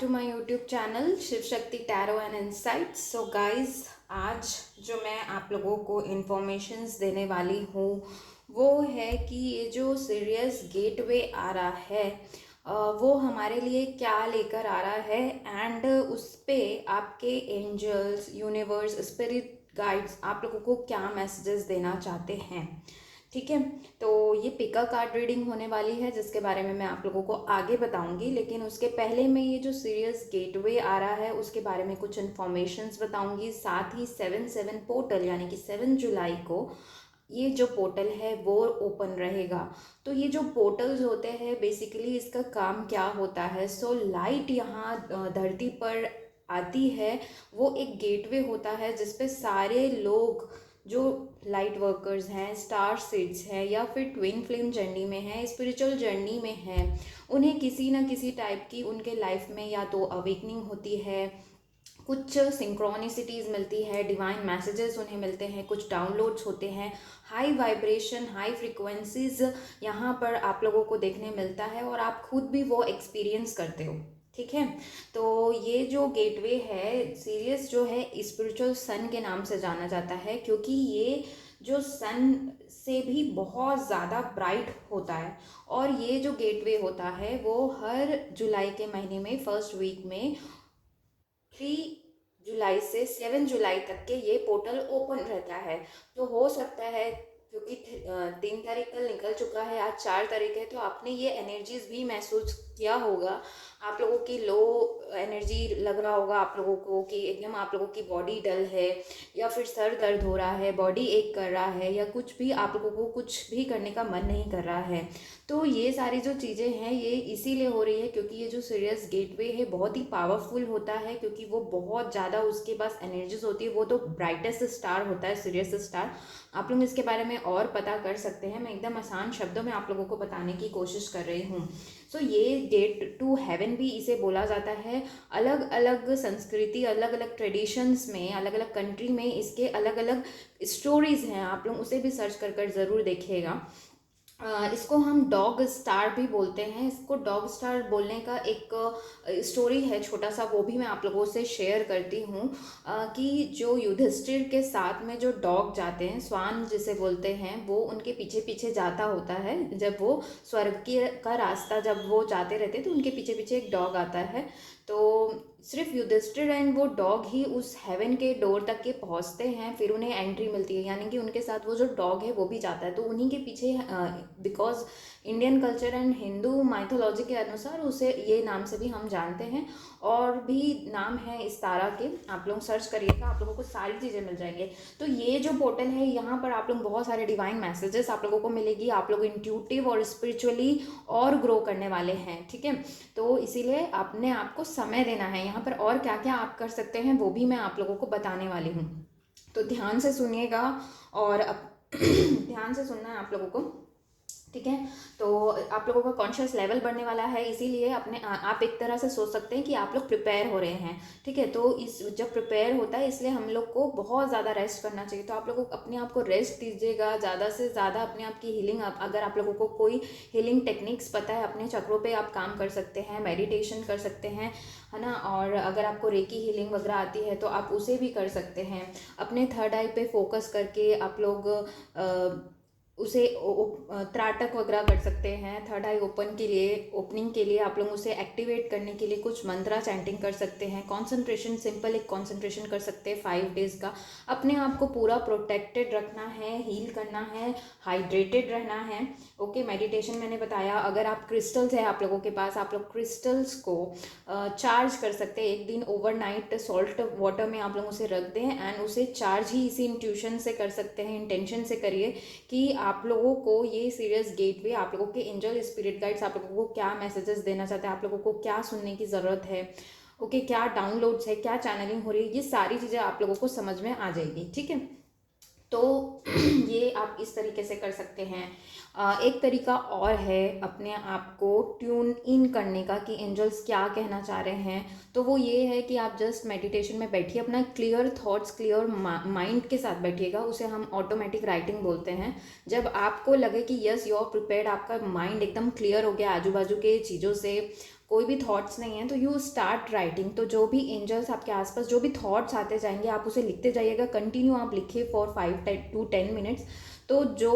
To my YouTube channel Shiv Shakti tarot and insights. So guys, आज जो मैं आप लोगों को इन्फॉर्मेशंस देने वाली हूँ वो है कि ये जो सीरियस गेटवे आ रहा है वो हमारे लिए क्या लेकर आ रहा है एंड उस पे आपके एंजल्स, यूनिवर्स, स्पिरिट गाइड्स आप लोगों को क्या मैसेजेस देना चाहते हैं। ठीक है, तो ये पिका कार्ड रीडिंग होने वाली है जिसके बारे में मैं आप लोगों को आगे बताऊंगी, लेकिन उसके पहले मैं ये जो सीरियस गेटवे आ रहा है उसके बारे में कुछ इन्फॉर्मेशंस बताऊंगी। साथ ही 7/7 पोर्टल यानी कि 7 जुलाई को ये जो पोर्टल है वो ओपन रहेगा। तो ये जो पोर्टल्स होते हैं बेसिकली इसका काम क्या होता है। सो लाइट यहाँ धरती पर आती है, वो एक गेटवे होता है जिसपे सारे लोग जो लाइट वर्कर्स हैं, स्टार सीड्स हैं या फिर ट्विन फ्लेम जर्नी में हैं, स्पिरिचुअल जर्नी में हैं, उन्हें किसी ना किसी टाइप की उनके लाइफ में या तो अवेकनिंग होती है, कुछ सिंक्रोनिसिटीज़ मिलती है, डिवाइन मैसेजेस उन्हें मिलते हैं, कुछ डाउनलोड्स होते हैं, हाई वाइब्रेशन, हाई फ्रिक्वेंसीज यहाँ पर आप लोगों को देखने मिलता है और आप खुद भी वो एक्सपीरियंस करते हो। ठीक है, तो ये जो गेटवे है सीरियस जो है स्पिरिचुअल सन के नाम से जाना जाता है, क्योंकि ये जो सन से भी बहुत ज़्यादा ब्राइट होता है। और ये जो गेटवे होता है वो हर जुलाई के महीने में फर्स्ट वीक में 3 जुलाई से 7 जुलाई तक के ये पोर्टल ओपन रहता है। तो हो सकता है, क्योंकि 3 तारीख कल निकल चुका है, आज 4 तारीख है, तो आपने ये एनर्जीज भी महसूस किया होगा। आप लोगों की लो एनर्जी लग रहा होगा आप लोगों को कि एकदम आप लोगों की बॉडी डल है या फिर सर दर्द हो रहा है, बॉडी एक कर रहा है या कुछ भी आप लोगों को कुछ भी करने का मन नहीं कर रहा है। तो ये सारी जो चीज़ें हैं ये इसीलिए हो रही है क्योंकि ये जो सीरियस गेटवे है बहुत ही पावरफुल होता है, क्योंकि वो बहुत ज़्यादा उसके पास एनर्जीज होती है। वो तो ब्राइटेस्ट स्टार होता है सीरियस स्टार। आप लोग इसके बारे में और पता कर सकते हैं, मैं एकदम आसान शब्दों में आप लोगों को बताने की कोशिश कर रही हूँ। सो ये गेट टू हेवन भी इसे बोला जाता है। अलग अलग संस्कृति, अलग अलग ट्रेडिशंस में, अलग अलग कंट्री में इसके अलग अलग स्टोरीज हैं, आप लोग उसे भी सर्च कर ज़रूर देखिएगा। इसको हम डॉग स्टार भी बोलते हैं। इसको डॉग स्टार बोलने का एक स्टोरी है छोटा सा, वो भी मैं आप लोगों से शेयर करती हूँ। कि जो युधिष्ठिर के साथ में जो डॉग जाते हैं, स्वान जिसे बोलते हैं, वो उनके पीछे पीछे जाता होता है। जब वो स्वर्ग की का रास्ता जब वो जाते रहते हैं तो उनके पीछे पीछे एक डॉग आता है। तो सिर्फ युधिष्ठिर एंड वो डॉग ही उस हेवन के डोर तक के पहुंचते हैं, फिर उन्हें एंट्री मिलती है, यानी कि उनके साथ वो जो डॉग है वो भी जाता है। तो उन्हीं के पीछे because Indian culture and Hindu mythology के अनुसार उसे ये नाम से भी हम जानते हैं। और भी नाम है इस तारा के, आप लोग सर्च करिएगा, आप लोगों को सारी चीज़ें मिल जाएंगे। तो ये जो पोर्टल है यहाँ पर आप लोग बहुत सारे डिवाइन मैसेजेस आप लोगों को मिलेगी। आप लोग इंट्यूटिव और स्पिरिचुअली और ग्रो करने वाले हैं। ठीक है, तो इसीलिए अपने आप को समय देना है यहाँ पर। और क्या क्या आप कर सकते हैं वो भी मैं आप लोगों को बताने वाली हूँ, तो ध्यान से सुनिएगा और ध्यान से सुनना है आप लोगों को। ठीक है, तो आप लोगों का कॉन्शियस लेवल बढ़ने वाला है, इसीलिए अपने आप एक तरह से सोच सकते हैं कि आप लोग प्रिपेयर हो रहे हैं। ठीक है, तो इस जब प्रिपेयर होता है इसलिए हम लोग को बहुत ज़्यादा रेस्ट करना चाहिए। तो आप लोगों को अपने आप को रेस्ट दीजिएगा, ज़्यादा से ज़्यादा अपने आप की हीलिंग। अगर आप लोगों को कोई हीलिंग टेक्निक्स पता है, अपने चक्रों पे आप काम कर सकते हैं, मेडिटेशन कर सकते हैं, है ना। और अगर आपको रेकी हीलिंग वगैरह आती है तो आप उसे भी कर सकते हैं। अपने थर्ड आई पे फोकस करके आप लोग उसे त्राटक वगैरह कर सकते हैं। थर्ड आई ओपन के लिए, ओपनिंग के लिए आप लोग उसे एक्टिवेट करने के लिए कुछ मंत्रा चैंटिंग कर सकते हैं। कंसंट्रेशन, सिंपल एक कंसंट्रेशन कर सकते हैं 5 डेज का। अपने आप को पूरा प्रोटेक्टेड रखना है, हील करना है, हाइड्रेटेड रहना है। ओके, मेडिटेशन मैंने बताया। अगर आप क्रिस्टल्स है आप लोगों के पास, आप लोग क्रिस्टल्स को चार्ज कर सकते हैं। एक दिन ओवरनाइट सॉल्ट वाटर में आप लोग उसे रख दें एंड उसे चार्ज ही इसी इंट्यूशन से कर सकते हैं, इंटेंशन से करिए कि आप लोगों को ये सीरियस गेटवे, आप लोगों के एंजल स्पिरिट गाइड्स आप लोगों को क्या मैसेजेस देना चाहते हैं, आप लोगों को क्या सुनने की ज़रूरत है, ओके, क्या डाउनलोड्स है, क्या चैनलिंग हो रही है, ये सारी चीज़ें आप लोगों को समझ में आ जाएगी। ठीक है, तो ये आप इस तरीके से कर सकते हैं। एक तरीका और है अपने आप को ट्यून इन करने का कि एंजल्स क्या कहना चाह रहे हैं। तो वो ये है कि आप जस्ट मेडिटेशन में बैठिए, अपना क्लियर थॉट्स, क्लियर माइंड के साथ बैठिएगा। उसे हम ऑटोमेटिक राइटिंग बोलते हैं। जब आपको लगे कि यस यू आर प्रिपेयर्ड, आपका माइंड एकदम क्लियर हो गया आजू बाजू के चीज़ों से, कोई भी थॉट्स नहीं है तो यू स्टार्ट राइटिंग। तो जो भी एंजल्स आपके आसपास जो भी थॉट्स आते जाएंगे आप उसे लिखते जाइएगा, कंटिन्यू आप लिखिए फॉर 5 to 10 मिनट्स। तो जो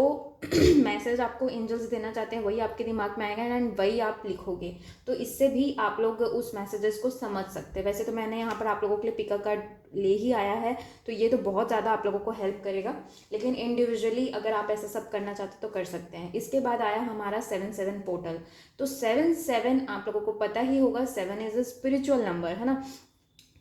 मैसेज आपको एंजल्स देना चाहते हैं वही आपके दिमाग में आएगा एंड वही आप लिखोगे। तो इससे भी आप लोग उस मैसेजेस को समझ सकते हैं। वैसे तो मैंने यहाँ पर आप लोगों के लिए पिका कार्ड ले ही आया है, तो ये तो बहुत ज़्यादा आप लोगों को हेल्प करेगा, लेकिन इंडिविजुअली अगर आप ऐसा सब करना चाहते तो कर सकते हैं। इसके बाद आया हमारा 7-7 पोर्टल। तो 7-7 आप लोगों को पता ही होगा, 7 इज़ अ स्पिरिचुअल नंबर, है ना।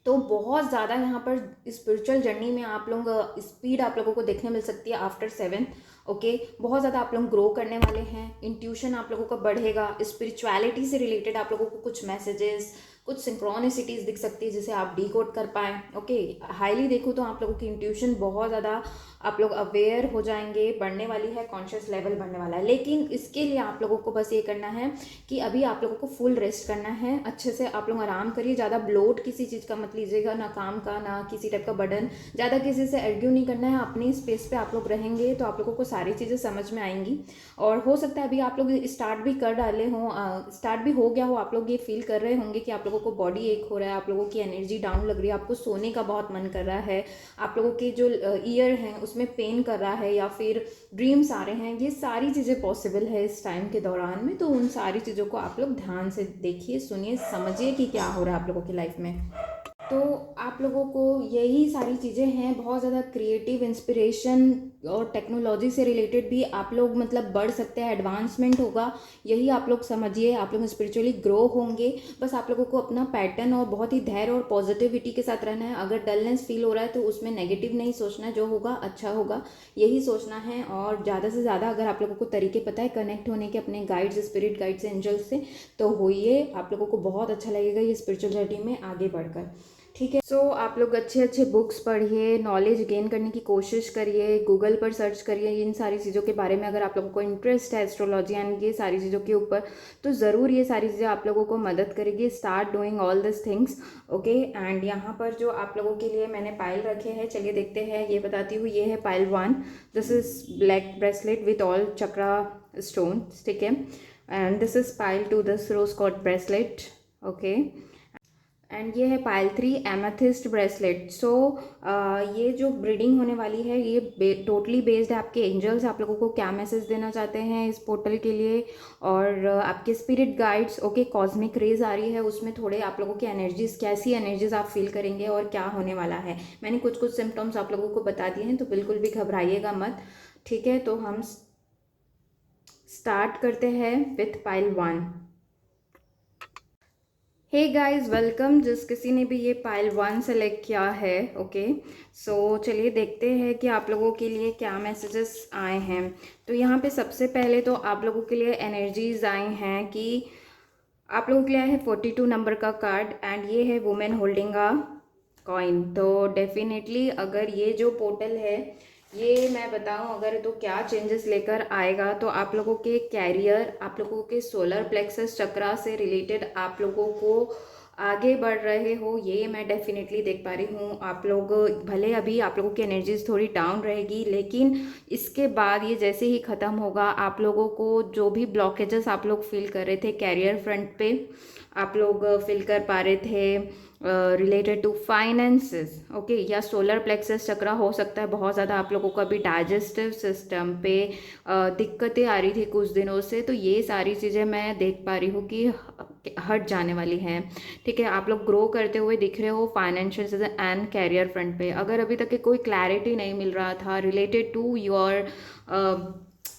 तो बहुत ज़्यादा यहाँ पर स्पिरिचुअल जर्नी में आप लोग स्पीड आप लोगों को देखने मिल सकती है आफ्टर 7। ओके, बहुत ज़्यादा आप लोग ग्रो करने वाले हैं, इंट्यूशन आप लोगों का बढ़ेगा, स्पिरिचुअलिटी से रिलेटेड आप लोगों को कुछ मैसेजेस, कुछ सिंक्रोनिसिटीज़ दिख सकती है जिसे आप डीकोड कर पाएँ। ओके, हाईली देखो तो आप लोगों की इंट्यूशन बहुत ज़्यादा आप लोग अवेयर हो जाएंगे, बढ़ने वाली है, कॉन्शियस लेवल बढ़ने वाला है। लेकिन इसके लिए आप लोगों को बस ये करना है कि अभी आप लोगों को फुल रेस्ट करना है, अच्छे से आप लोग आराम करिए, ज़्यादा ब्लोड किसी चीज़ का मत लीजिएगा, ना काम का ना किसी टाइप का बर्डन, ज़्यादा किसी से आर्ग्यू नहीं करना है। अपनी स्पेस पे आप लोग रहेंगे तो आप लोगों को सारी चीज़ें समझ में आएंगी। और हो सकता है अभी आप लोग स्टार्ट भी कर डाले हों, स्टार्ट भी हो गया हो, आप लोग ये फील कर रहे होंगे कि आप लोगों को बॉडी एक हो रहा है, आप लोगों की एनर्जी डाउन लग रही है, आपको सोने का बहुत मन कर रहा है, आप लोगों के जो ईयर हैं उसमें पेन कर रहा है, या फिर ड्रीम्स आ रहे हैं। ये सारी चीज़ें पॉसिबल है इस टाइम के दौरान में। तो उन सारी चीज़ों को आप लोग ध्यान से देखिए, सुनिए, समझिए कि क्या हो रहा है आप लोगों की लाइफ में। तो आप लोगों को यही सारी चीज़ें हैं, बहुत ज़्यादा क्रिएटिव इंस्पिरेशन और टेक्नोलॉजी से रिलेटेड भी आप लोग मतलब बढ़ सकते हैं, एडवांसमेंट होगा, यही आप लोग समझिए। आप लोग स्पिरिचुअली ग्रो होंगे। बस आप लोगों को अपना पैटर्न और बहुत ही धैर्य और पॉजिटिविटी के साथ रहना है। अगर डलनेस फील हो रहा है तो उसमें नेगेटिव नहीं सोचना है, जो होगा अच्छा होगा यही सोचना है। और ज़्यादा से ज़्यादा अगर आप लोगों को तरीके पता है कनेक्ट होने के अपने गाइड्स, स्पिरिट गाइड्स, एंजल्स से, तो होइए, आप लोगों को बहुत अच्छा लगेगा ये स्पिरिचुअल जर्नी में आगे बढ़कर। ठीक है, सो आप लोग अच्छे अच्छे बुक्स पढ़िए, नॉलेज गेन करने की कोशिश करिए, गूगल पर सर्च करिए इन सारी चीज़ों के बारे में। अगर आप लोगों को इंटरेस्ट है एस्ट्रोलॉजी एंड ये सारी चीज़ों के ऊपर, तो ज़रूर ये सारी चीज़ें आप लोगों को मदद करेगी। Start doing all this things. Okay, and यहाँ पर जो आप लोगों के लिए मैंने पायल रखे हैं, चलिए देखते हैं, ये बताती हूँ। ये है pile 1। This is black bracelet with all chakra stone, ठीक है। And this is pile 2, this rose quartz bracelet. Okay, and ये है पायल 3, एमेथिस्ट ब्रेसलेट। सो ये जो ब्रीडिंग होने वाली है ये टोटली बेस्ड है आपके एंजल्स आप लोगों को क्या मैसेज देना चाहते हैं इस पोर्टल के लिए, और आपके spirit guides. Okay, cosmic rays आ रही है, उसमें थोड़े आप लोगों की एनर्जीज, कैसी एनर्जीज आप फील करेंगे और क्या होने वाला है। मैंने कुछ कुछ सिम्टम्स आप लोगों को बता दिए हैं, तो बिल्कुल भी घबराइएगा मत। ठीक है, तो हम स्टार्ट करते हैं with pile 1। Hey guys, welcome, जिस किसी ने भी ये पायल 1 सेलेक्ट किया है। ओके, सो चलिए देखते हैं कि आप लोगों के लिए क्या मैसेजेस आए हैं। तो यहाँ पे सबसे पहले तो आप लोगों के लिए एनर्जीज आई हैं कि आप लोगों के लिए है 42 नंबर का कार्ड, एंड ये है वुमेन होल्डिंग अ कॉइन। तो डेफिनेटली अगर ये जो पोर्टल है ये मैं बताऊं अगर तो क्या चेंजेस लेकर आएगा, तो आप लोगों के कैरियर, आप लोगों के सोलर प्लेक्सस चक्रा से रिलेटेड आप लोगों को आगे बढ़ रहे हो, ये मैं डेफिनेटली देख पा रही हूँ। आप लोग भले अभी आप लोगों की एनर्जीज थोड़ी डाउन रहेगी, लेकिन इसके बाद ये जैसे ही ख़त्म होगा, आप लोगों को जो भी ब्लॉकेजेस आप लोग फील कर रहे थे कैरियर फ्रंट पे, आप लोग फील कर पा रहे थे रिलेटेड टू फाइनेंसेस, ओके, या सोलर प्लेक्सस चक्रा हो सकता है। बहुत ज़्यादा आप लोगों को अभी डाइजेस्टिव सिस्टम पे दिक्कतें आ रही थी कुछ दिनों से, तो ये सारी चीज़ें मैं देख पा रही हूँ कि हट जाने वाली हैं। ठीक है, आप लोग ग्रो करते हुए दिख रहे हो फाइनेंशियल एंड कैरियर फ्रंट पे। अगर अभी तक कोई क्लैरिटी नहीं मिल रहा था related to your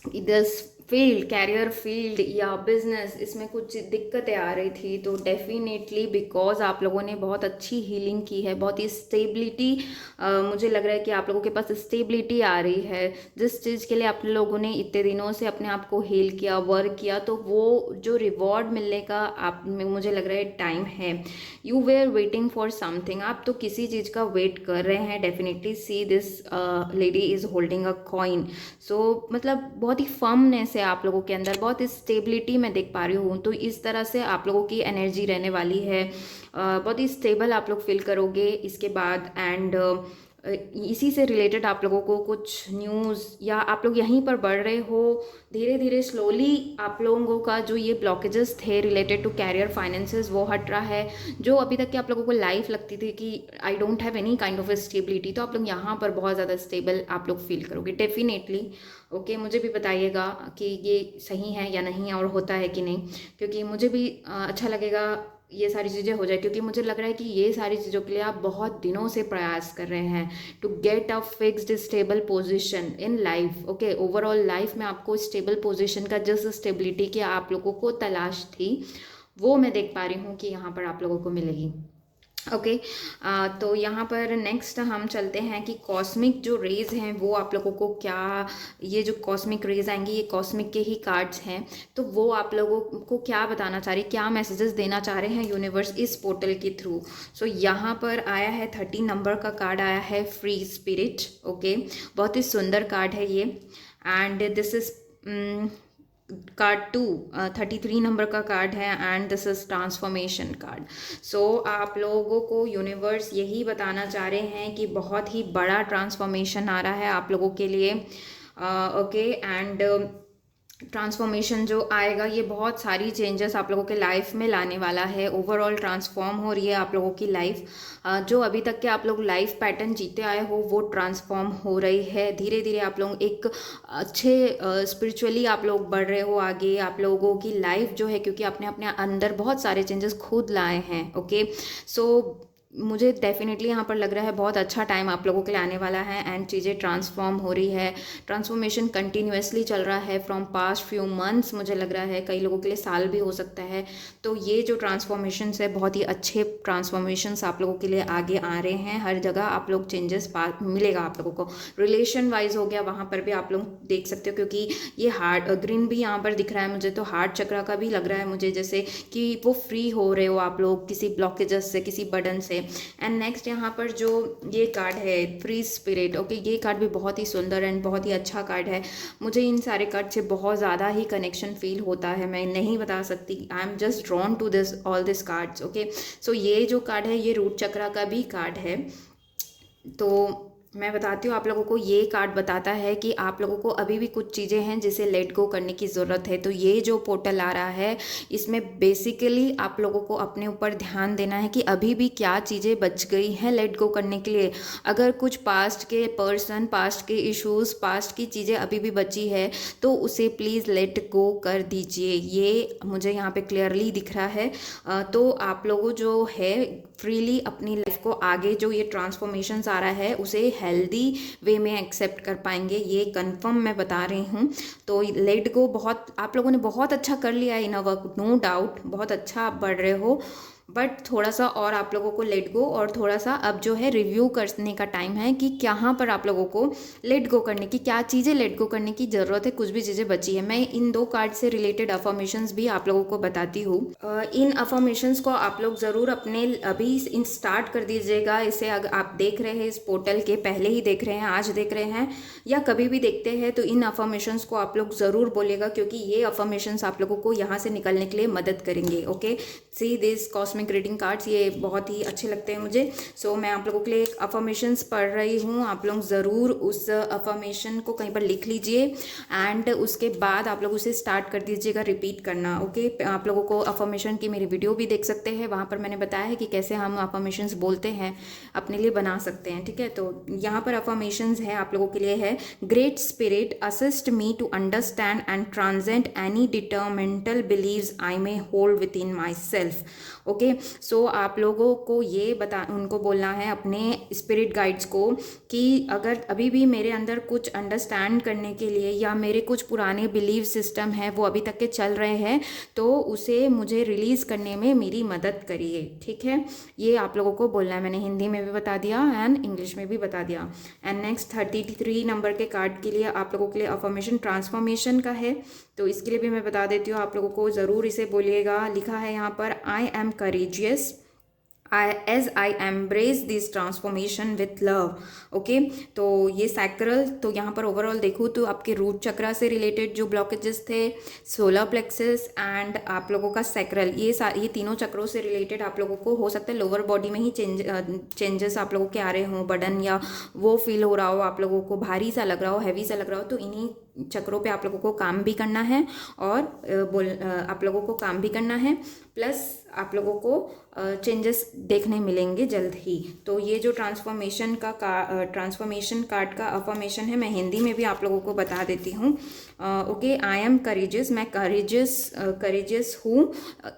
this field, career field या बिजनेस, इसमें कुछ दिक्कतें आ रही थी, तो डेफिनेटली बिकॉज आप लोगों ने बहुत अच्छी हीलिंग की है, बहुत ही स्टेबिलिटी, मुझे लग रहा है कि आप लोगों के पास स्टेबिलिटी आ रही है। जिस चीज़ के लिए आप लोगों ने इतने दिनों से अपने आप को हील किया, वर्क किया, तो वो जो रिवॉर्ड मिलने का आप मुझे लग रहा है टाइम है। You were waiting for something, आप तो किसी चीज़ का वेट कर रहे हैं। Definitely see this lady is holding a coin. So मतलब बहुत ही फर्मनेस है आप लोगों के अंदर, बहुत स्टेबिलिटी मैं देख पा रही हूँ। तो इस तरह से आप लोगों की एनर्जी रहने वाली है, बहुत ही स्टेबल आप लोग फील करोगे इसके बाद। एंड इसी से रिलेटेड आप लोगों को कुछ न्यूज़, या आप लोग यहीं पर बढ़ रहे हो धीरे धीरे स्लोली, आप लोगों का जो ये ब्लॉकेजेस थे रिलेटेड टू कैरियर फाइनेंसेस वो हट रहा है। जो अभी तक के आप लोगों को लाइफ लगती थी कि I don't have any kind of stability, तो आप लोग यहाँ पर बहुत ज़्यादा स्टेबल आप लोग फील करोगे डेफिनेटली। ओके, मुझे भी बताइएगा कि ये सही है या नहीं और होता है कि नहीं, क्योंकि मुझे भी अच्छा लगेगा ये सारी चीज़ें हो जाए, क्योंकि मुझे लग रहा है कि ये सारी चीज़ों के लिए आप बहुत दिनों से प्रयास कर रहे हैं to get a fixed stable position in life. Okay, overall life में आपको स्टेबल पोजीशन का जिस स्टेबिलिटी की आप लोगों को तलाश थी वो मैं देख पा रही हूँ कि यहाँ पर आप लोगों को मिलेगी। ओके, तो यहाँ पर नेक्स्ट हम चलते हैं कि कॉस्मिक जो रेज हैं वो आप लोगों को क्या, ये जो कॉस्मिक रेज आएंगी ये कॉस्मिक के ही कार्ड्स हैं, तो वो आप लोगों को क्या बताना चाह रही, क्या मैसेजेस देना चाह रहे हैं यूनिवर्स इस पोर्टल के थ्रू। सो यहाँ पर आया है 13 नंबर का कार्ड आया है, फ्री स्पिरिट। ओके, बहुत ही सुंदर कार्ड है ये, and this is card 2 33 number का कार्ड है, and this is transformation card. So आप लोगों को यूनिवर्स यही बताना चाह रहे हैं कि बहुत ही बड़ा ट्रांसफॉर्मेशन आ रहा है आप लोगों के लिए। ओके, एंड ट्रांसफॉर्मेशन जो आएगा ये बहुत सारी चेंजेस आप लोगों के लाइफ में लाने वाला है। ओवरऑल ट्रांसफॉर्म हो रही है आप लोगों की लाइफ, जो अभी तक के आप लोग लाइफ पैटर्न जीते आए हो वो ट्रांसफॉर्म हो रही है। धीरे धीरे आप लोग एक अच्छे स्पिरिचुअली आप लोग बढ़ रहे हो आगे। आप लोगों की लाइफ जो है, क्योंकि आपने अपने अंदर बहुत सारे चेंजेस खुद लाए हैं। ओके, सो मुझे डेफिनेटली यहाँ पर लग रहा है बहुत अच्छा टाइम आप लोगों के लिए आने वाला है, एंड चीज़ें ट्रांसफॉर्म हो रही है। ट्रांसफॉर्मेशन कंटिन्यूसली चल रहा है फ्रॉम पास्ट फ्यू मंथ्स, मुझे लग रहा है कई लोगों के लिए साल भी हो सकता है। तो ये जो ट्रांसफॉर्मेशंस है बहुत ही अच्छे ट्रांसफॉर्मेशंस आप लोगों के लिए आगे आ रहे हैं। हर जगह आप लोग चेंजेस मिलेगा आप लोगों को। रिलेशन वाइज हो गया, वहाँ पर भी आप लोग देख सकते हो, क्योंकि ये हार्ट ग्रीन भी यहाँ पर दिख रहा है मुझे, तो हार्ट चक्र का भी लग रहा है मुझे जैसे कि वो फ्री हो रहे हो आप लोग किसी ब्लॉकेजेस से, किसी बर्डन से। एंड नेक्स्ट यहाँ पर जो ये कार्ड है फ्री स्पिरिट। ओके, ये कार्ड भी बहुत ही सुंदर एंड बहुत ही अच्छा कार्ड है। मुझे इन सारे कार्ड से बहुत ज़्यादा ही कनेक्शन फील होता है, मैं नहीं बता सकती। I am just drawn to this all this cards. Okay, so ये जो कार्ड है ये रूट चक्र का भी कार्ड है। तो मैं बताती हूँ आप लोगों को, ये कार्ड बताता है कि आप लोगों को अभी भी कुछ चीज़ें हैं जिसे लेट गो करने की ज़रूरत है। तो ये जो पोर्टल आ रहा है इसमें बेसिकली आप लोगों को अपने ऊपर ध्यान देना है कि अभी भी क्या चीज़ें बच गई हैं लेट गो करने के लिए। अगर कुछ पास्ट के पर्सन, पास्ट के इश्यूज़, पास्ट की चीज़ें अभी भी बची है तो उसे प्लीज़ लेट गो कर दीजिए। ये मुझे यहाँ पे क्लियरली दिख रहा है। तो आप लोगों जो है फ्रीली अपनी लाइफ को आगे जो ये ट्रांसफॉर्मेशंस आ रहा है उसे हेल्दी वे में एक्सेप्ट कर पाएंगे, ये कंफर्म मैं बता रही हूँ। तो लेट गो बहुत आप लोगों ने बहुत अच्छा कर लिया है इन अ वर्क, नो डाउट, बहुत अच्छा आप बढ़ रहे हो, बट थोड़ा सा और आप लोगों को लेट गो, और थोड़ा सा अब जो है रिव्यू करने का टाइम है कि कहाँ पर आप लोगों को लेट गो करने की, क्या चीज़ें लेट गो करने की ज़रूरत है, कुछ भी चीज़ें बची है। मैं इन दो कार्ड से रिलेटेड अफर्मेशंस भी आप लोगों को बताती हूँ। इन अफर्मेशंस को आप लोग ज़रूर अपने अभी इन स्टार्ट कर दीजिएगा। इसे अगर आप देख रहे हैं इस पोर्टल के पहले ही देख रहे हैं, आज देख रहे हैं या कभी भी देखते हैं, तो इन अफर्मेशंस को आप लोग ज़रूर बोलेगा, क्योंकि ये अफर्मेशंस आप लोगों को यहाँ से निकलने के लिए मदद करेंगे। Okay, see this cosmic reading cards, ये बहुत ही अच्छे लगते हैं मुझे। सो मैं आप लोगों के लिए अफर्मेशंस पढ़ रही हूँ, आप लोग ज़रूर उस अफर्मेशन को कहीं पर लिख लीजिए, एंड उसके बाद आप लोग उसे स्टार्ट कर दीजिएगा रिपीट करना। ओके, आप लोगों को अफर्मेशन की मेरी वीडियो भी देख सकते हैं, वहाँ पर मैंने बताया है कि कैसे हम अफर्मेशंस बोलते हैं अपने लिए बना सकते हैं। ठीक है, तो यहाँ पर अफर्मेशंस है आप लोगों के लिए है, great spirit assist me to understand and transcend any detrimental beliefs I may hold within myself. Okay, so आप लोगों को ये उनको बोलना है अपने स्पिरिट गाइड्स को कि अगर अभी भी मेरे अंदर कुछ अंडरस्टैंड करने के लिए या मेरे कुछ पुराने बिलीव सिस्टम है वो अभी तक के चल रहे हैं, तो उसे मुझे रिलीज़ करने में मेरी मदद करिए। ठीक है, ये आप लोगों को बोलना है। मैंने हिंदी में भी बता दिया एंड इंग्लिश में भी बता दिया। एंड नेक्स्ट 33 नंबर के कार्ड के लिए आप लोगों के लिए अफर्मेशन ट्रांसफॉर्मेशन का है, तो इसके लिए भी मैं बता देती हूँ आप लोगों को, ज़रूर इसे बोलिएगा। लिखा है यहाँ पर, I am courageous, as I embrace this transformation with love. Okay, तो ये सैक्रल, तो यहाँ पर ओवरऑल देखूँ तो आपके रूट चक्रा से रिलेटेड जो ब्लॉकेजेस थे, सोलर प्लेक्सस एंड आप लोगों का सैक्रल, ये तीनों चक्रों से रिलेटेड आप लोगों को हो सकता है लोअर बॉडी में ही चेंजेस आप लोगों के आ रहे हों, बर्डन या वो फील हो रहा हो, आप लोगों को भारी सा लग रहा हो, हैवी सा लग रहा हो, तो इन्हीं चक्रों पे आप लोगों को काम भी करना है और आप लोगों को काम भी करना है, प्लस आप लोगों को चेंजेस देखने मिलेंगे जल्द ही। तो ये जो ट्रांसफॉर्मेशन कार्ड का अफर्मेशन है, मैं हिंदी में भी आप लोगों को बता देती हूँ। ओके, आई एम करेजियस, मैं करेजियस हूँ।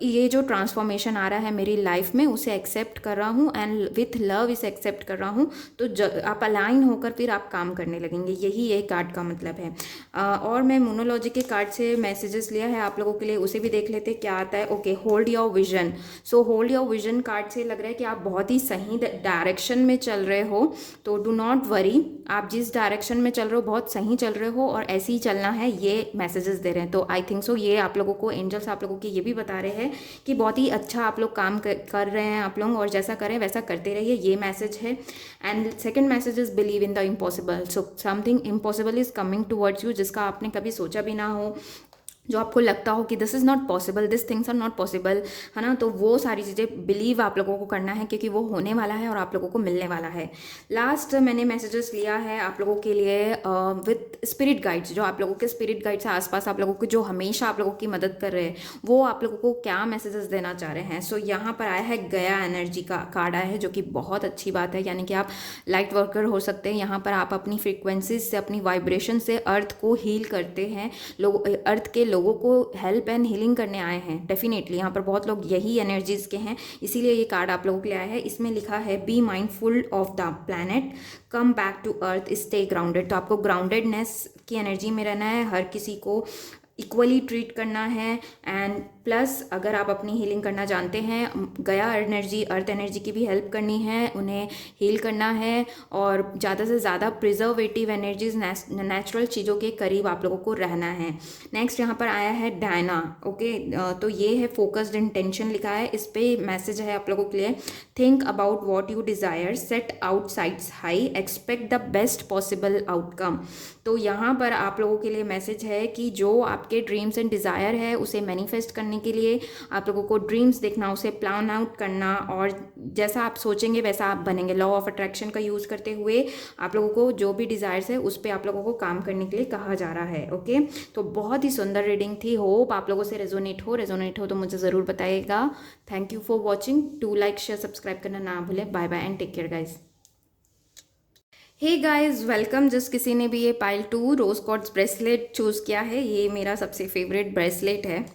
ये जो ट्रांसफॉर्मेशन आ रहा है मेरी लाइफ में, उसे एक्सेप्ट कर रहा हूँ एंड विथ लव इसे एक्सेप्ट कर रहा हूँ। तो आप अलाइन होकर फिर आप काम करने लगेंगे, यही ये कार्ड का मतलब है। और मैं मोनोलॉजी के कार्ड से मैसेजेस लिया है आप लोगों के लिए, उसे भी देख लेते क्या आता है। Okay, hold your vision. So hold your vision card से लग रहा है कि आप बहुत ही सही डायरेक्शन में चल रहे हो, तो डू नॉट वरी, आप जिस डायरेक्शन में चल रहे हो बहुत सही चल रहे हो और ऐसे ही चलना है, ये मैसेजेस दे रहे हैं। तो आई थिंक सो ये आप लोगों को एंजल्स आप लोगों की ये भी बता रहे हैं कि बहुत ही अच्छा आप लोग काम कर रहे हैं आप लोग, और जैसा करें वैसा करते रहिए, ये मैसेज है। And second message is believe in the impossible. So something impossible is coming towards you, जिसका आपने कभी सोचा भी ना हो, जो आपको लगता हो कि this is not possible, this things are not possible, है ना, तो वो सारी चीज़ें बिलीव आप लोगों को करना है, क्योंकि वो होने वाला है और आप लोगों को मिलने वाला है। लास्ट मैंने मैसेजेस लिया है आप लोगों के लिए विथ स्पिरिट गाइड्स, जो आप लोगों के स्पिरिट गाइड्स आसपास आप लोगों को जो हमेशा आप लोगों की मदद कर रहे हैं, वो आप लोगों को क्या मैसेजेस देना चाह रहे हैं। सो यहाँ पर आया है गया एनर्जी का कार्ड आया है, जो कि बहुत अच्छी बात है, यानी कि आप लाइट वर्कर हो सकते हैं। यहाँ पर आप अपनी फ्रिक्वेंसीज से, अपनी वाइब्रेशन से अर्थ को हील करते हैं, अर्थ के लोगों को हेल्प एंड हीलिंग करने आए हैं। डेफिनेटली यहाँ पर बहुत लोग यही एनर्जीज के हैं, इसीलिए ये कार्ड आप लोगों के लिए आया है। इसमें लिखा है be mindful of the planet, come back to earth, stay grounded. तो आपको ग्राउंडेडनेस की एनर्जी में रहना है, हर किसी को इक्वली ट्रीट करना है, एंड प्लस अगर आप अपनी हीलिंग करना जानते हैं, गया एनर्जी, अर्थ एनर्जी की भी हेल्प करनी है, उन्हें हील करना है, और ज़्यादा से ज़्यादा प्रिजर्वेटिव एनर्जीज, नेचुरल चीज़ों के करीब आप लोगों को रहना है। नेक्स्ट यहाँ पर आया है डायना। ओके, तो ये है फोकस्ड इंटेंशन लिखा है, इस पर मैसेज है आप लोगों के लिए। Think about what you desire, set out sides high, expect the best possible outcome. तो यहाँ पर आप लोगों के लिए मैसेज है कि जो आपके ड्रीम्स एंड डिज़ायर है, उसे मैनिफेस्ट करने के लिए आप लोगों को ड्रीम्स देखना, उसे प्लान आउट करना, और जैसा आप सोचेंगे वैसा आप बनेंगे। लॉ ऑफ अट्रैक्शन का यूज़ करते हुए आप लोगों को जो भी डिज़ायर्स है उस पर आप लोगों को काम करने के लिए कहा जा रहा है। ओके, तो बहुत ही सुंदर रीडिंग थी, होप आप लोगों से रेजोनेट हो तो मुझे ज़रूर बताइएगा। Thank you for watching, do like share subscribe करना ना भूलें। Bye bye and take care guys. Hey guys, welcome. जिस किसी ने भी ये pile 2 rose quartz bracelet choose किया है, ये मेरा सबसे फेवरेट ब्रेसलेट है।